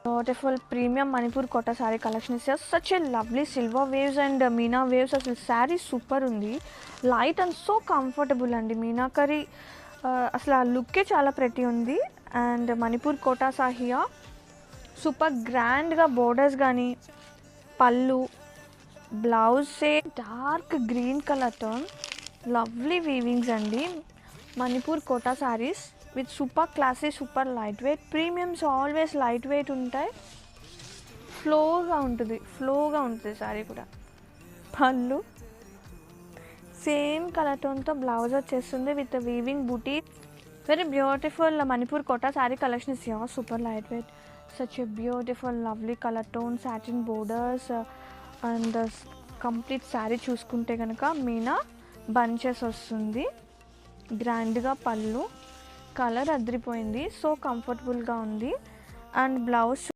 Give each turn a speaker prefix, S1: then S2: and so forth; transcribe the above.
S1: Beautiful premium Manipur Kota sari collection is such a lovely silver waves and Meena waves. అసలు sari super ఉంది, light and so comfortable అండి. మీనాకరీ అసలు ఆ లుక్కే చాలా ప్రతి ఉంది. అండ్ మణిపూర్ కోటా సాహియా సూపర్ గ్రాండ్గా బోర్డర్స్ కానీ, పళ్ళు, బ్లౌజ్ సే డార్క్ గ్రీన్ కలర్తో లవ్లీ వీవింగ్స్ అండి. Manipur Kota saris with super classy, super light weight. Premiums always light weight ఉంటాయి, ఫ్లోగా ఉంటుంది శారీ కూడా. పళ్ళు సేమ్ కలర్ టోన్తో బ్లౌజ్ వచ్చేస్తుంది with weaving buti. Very beautiful Manipur Kota sari collection is here. Super light weight, such a beautiful lovely colour tone, satin borders and complete sari చూసుకుంటే కనుక Meena bunches వస్తుంది, గ్రాండ్గా పళ్ళు, కలర్ అదిరిపోయింది, సో కంఫర్టబుల్గా ఉంది. And blouse